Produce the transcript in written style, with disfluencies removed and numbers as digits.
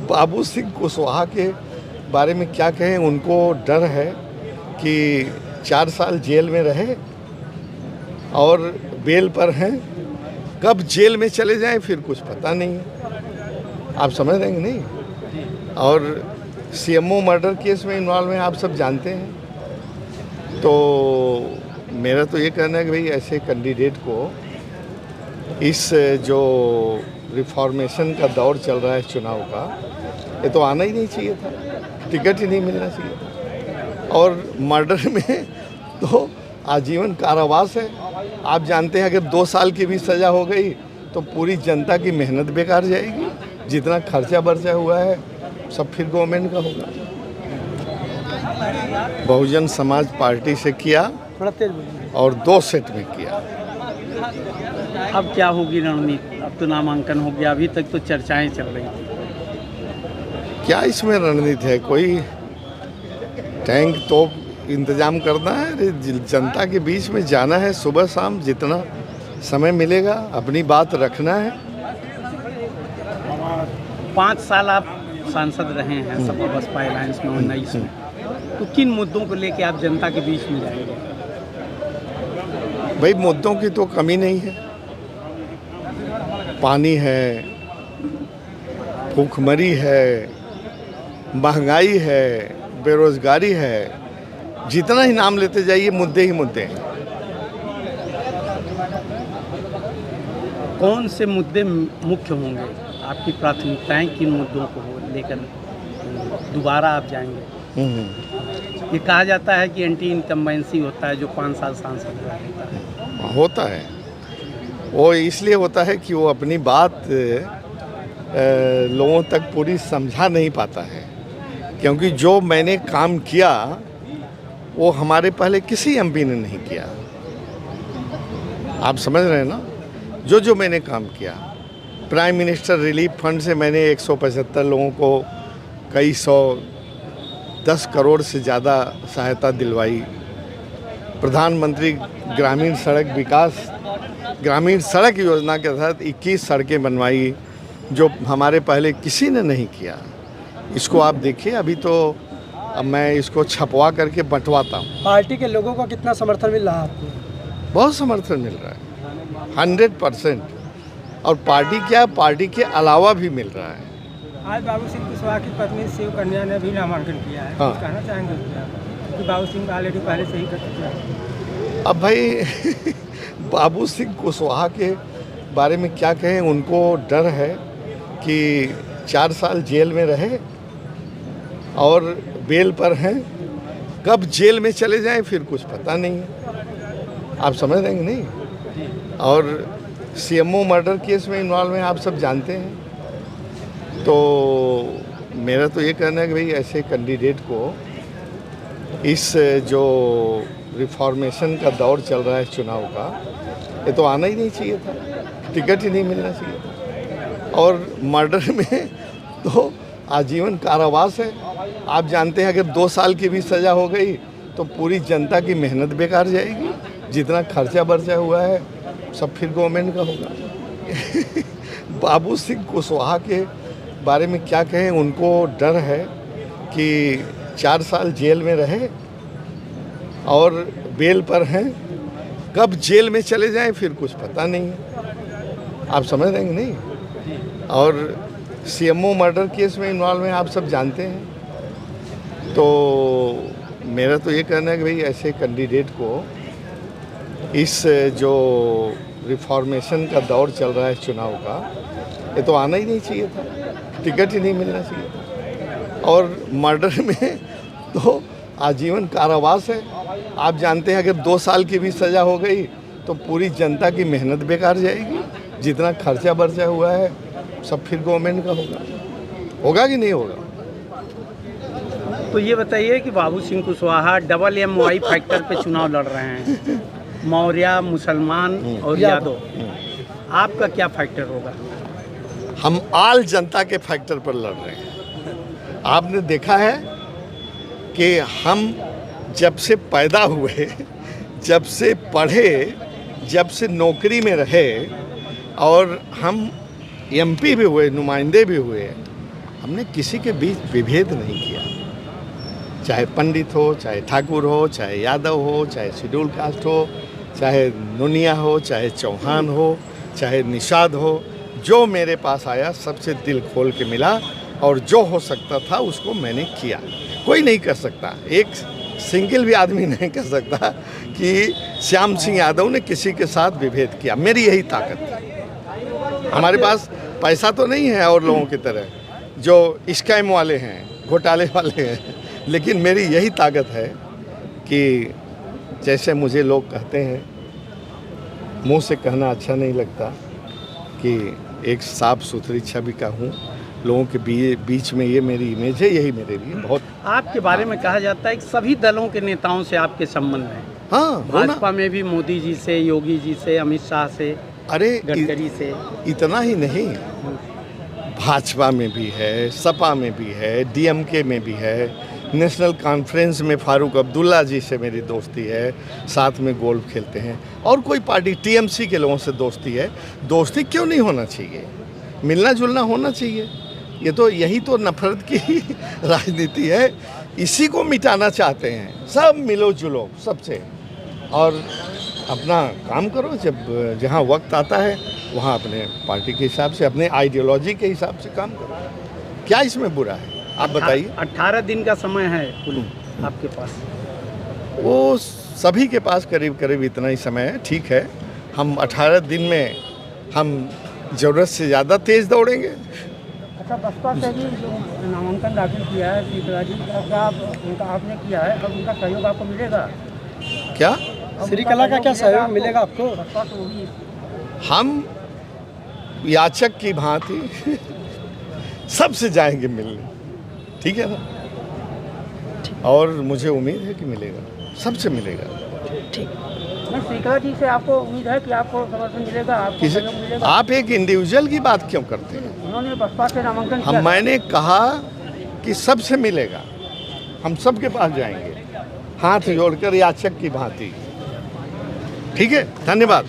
बाबू सिंह कुशवाहा के बारे में क्या कहें। उनको डर है कि 4 साल जेल में रहे और बेल पर हैं, कब जेल में चले जाएं फिर कुछ पता नहीं है। आप समझ रहे हैं नहीं। और सीएमओ मर्डर केस में इन्वॉल्व हैं, आप सब जानते हैं। तो मेरा तो ये कहना है कि भाई ऐसे कैंडिडेट को इस जो रिफॉर्मेशन का दौर चल रहा है चुनाव का, ये तो आना ही नहीं चाहिए था, टिकट ही नहीं मिलना चाहिए था। और मर्डर में तो आजीवन कारावास है। आप जानते हैं अगर 2 साल की भी सज़ा हो गई तो पूरी जनता की मेहनत बेकार जाएगी। जितना खर्चा बर्चा हुआ है सब फिर गवर्नमेंट का होगा। बहुजन समाज पार्टी से किया और 2 सेट में किया। अब क्या होगी रणनीति? अब तो नामांकन हो गया, अभी तक तो चर्चाएं चल रही थी। क्या इसमें रणनीति है? कोई टैंक तोप इंतजाम करना है? अरे जनता के बीच में जाना है, सुबह शाम जितना समय मिलेगा अपनी बात रखना है। 5 साल आप सांसद रहे हैं सपा बसपा अलायंस में 19 में, तो किन मुद्दों को लेके आप जनता के बीच में जाएंगे? भाई मुद्दों की तो कमी नहीं है। पानी है, भूखमरी है, महंगाई है, बेरोजगारी है, जितना ही नाम लेते जाइए मुद्दे ही मुद्दे हैं। कौन से मुद्दे मुख्य होंगे? आपकी प्राथमिकताएं किन मुद्दों को लेकर दोबारा आप जाएंगे? ये कहा जाता है कि एंटी इनकम्बेंसी होता है जो 5 साल सांसद रहता है। होता है, वो इसलिए होता है कि वो अपनी बात लोगों तक पूरी समझा नहीं पाता है। क्योंकि जो मैंने काम किया वो हमारे पहले किसी एमपी ने नहीं किया। आप समझ रहे हैं ना। जो मैंने काम किया, प्राइम मिनिस्टर रिलीफ फंड से मैंने 175 लोगों को कई सौ 10 करोड़ से ज़्यादा सहायता दिलवाई। प्रधानमंत्री ग्रामीण सड़क योजना के तहत 21 सड़कें बनवाई, जो हमारे पहले किसी ने नहीं किया। इसको आप देखिए, अभी तो अब मैं इसको छपवा करके बंटवाता हूँ। पार्टी के लोगों का कितना समर्थन मिल रहा है आपको? बहुत समर्थन मिल रहा है, 100%। और पार्टी क्या, पार्टी के अलावा भी मिल रहा है। आज बाबू सिंह कुशवाहा की पत्नी शिव कन्या ने भी नामांकन किया है। हाँ। कुछ कहना चाहेंगे कि बाबू सिंह ऑलरेडी पहले से ही कर चुके हैं? अब भाई बाबू सिंह कुशवाहा के बारे में क्या कहें। उनको डर है कि 4 साल जेल में रहे और बेल पर हैं, कब जेल में चले जाएं फिर कुछ पता नहीं है। आप समझ रहे हैं नहीं। और सीएमओ मर्डर केस में इन्वॉल्व हैं, आप सब जानते हैं। तो मेरा तो ये कहना है कि भाई ऐसे कैंडिडेट को इस जो रिफॉर्मेशन का दौर चल रहा है चुनाव का, ये तो आना ही नहीं चाहिए था, टिकट ही नहीं मिलना चाहिए था। और मर्डर में तो आजीवन कारावास है। आप जानते हैं अगर 2 साल की भी सज़ा हो गई तो पूरी जनता की मेहनत बेकार जाएगी। जितना खर्चा बर्चा हुआ है सब फिर गवर्नमेंट का होगा। बाबू सिंह कुशवाहा के बारे में क्या कहें। उनको डर है कि 4 साल जेल में रहे और बेल पर हैं, कब जेल में चले जाएं फिर कुछ पता नहीं है। आप समझ रहे हैं नहीं। और सीएमओ मर्डर केस में इन्वॉल्व हैं, आप सब जानते हैं। तो मेरा तो ये कहना है कि भाई ऐसे कैंडिडेट को इस जो रिफॉर्मेशन का दौर चल रहा है चुनाव का, ये तो आना ही नहीं चाहिए था, टिकट ही नहीं मिलना चाहिए था। और मर्डर में तो आजीवन कारावास है। आप जानते हैं अगर 2 साल की भी सज़ा हो गई तो पूरी जनता की मेहनत बेकार जाएगी। जितना खर्चा बर्चा हुआ है सब फिर गवर्नमेंट का होगा कि नहीं होगा। तो ये बताइए कि बाबू सिंह कुशवाहा MMY फैक्टर पे चुनाव लड़ रहे हैं, मौर्य, मुसलमान और यादव। आपका क्या फैक्टर होगा? हम आल जनता के फैक्टर पर लड़ रहे हैं। आपने देखा है कि हम जब से पैदा हुए, जब से पढ़े, जब से नौकरी में रहे और हम एमपी भी हुए, नुमाइंदे भी हुए, हमने किसी के बीच विभेद नहीं किया, चाहे पंडित हो, चाहे ठाकुर हो, चाहे यादव हो, चाहे शेड्यूल कास्ट हो, चाहे नुनिया हो, चाहे चौहान हो, चाहे निषाद हो। जो मेरे पास आया सबसे दिल खोल के मिला और जो हो सकता था उसको मैंने किया। कोई नहीं कर सकता, एक सिंगल भी आदमी नहीं कर सकता कि श्याम सिंह यादव ने किसी के साथ विभेद किया। मेरी यही ताकत है। हमारे पास पैसा तो नहीं है और लोगों की तरह जो स्कैम वाले हैं, घोटाले वाले हैं, लेकिन मेरी यही ताकत है कि जैसे मुझे लोग कहते हैं, मुंह से कहना अच्छा नहीं लगता कि एक साफ सुथरी छवि का हूँ, लोगों के बीच में ये मेरी इमेज है, यही मेरे लिए बहुत। आपके बारे में कहा जाता है कि सभी दलों के नेताओं से आपके संबंध हैं। हाँ, भाजपा में भी मोदी जी से, योगी जी से, अमित शाह से, अरे गडकरी से। इतना ही नहीं, भाजपा में भी है, सपा में भी है, डीएमके में भी है, नेशनल कॉन्फ्रेंस में फारूक अब्दुल्ला जी से मेरी दोस्ती है, साथ में गोल्फ खेलते हैं। और कोई पार्टी टीएमसी के लोगों से दोस्ती है। दोस्ती क्यों नहीं होना चाहिए, मिलना जुलना होना चाहिए। ये तो यही तो नफरत की राजनीति है, इसी को मिटाना चाहते हैं। सब मिलो जुलो सबसे और अपना काम करो। जब जहाँ वक्त आता है वहाँ अपने पार्टी के हिसाब से, अपने आइडियोलॉजी के हिसाब से काम करो। क्या इसमें बुरा है, आप बताइए। 18 दिन का समय है कुल आपके पास। वो सभी के पास करीब करीब इतना ही समय है। ठीक है, हम 18 दिन में हम ज़रूरत से ज़्यादा तेज़ दौड़ेंगे। अच्छा, बसपा से भी जो नामांकन दाखिल किया है श्रीकला जी का, उनका आपने किया है, अब उनका सहयोग आपको मिलेगा क्या? श्रीकला का क्या सहयोग मिलेगा आपको? बसपा तो होगी। हम याचक की भांति सबसे जाएंगे मिलने, ठीक है ना? और मुझे उम्मीद है कि मिलेगा, सबसे मिलेगा। नहीं, श्रीकला जी से आपको उम्मीद है कि आपको समर्थन मिलेगा, आपको सहयोग मिलेगा? आप एक इंडिविजुअल की बात क्यों करते हैं? उन्होंने बसपा से नामांकन किया। मैंने कहा कि सबसे मिलेगा, हम सबके पास जाएंगे हाथ जोड़कर याचक की भांति। ठीक है, धन्यवाद।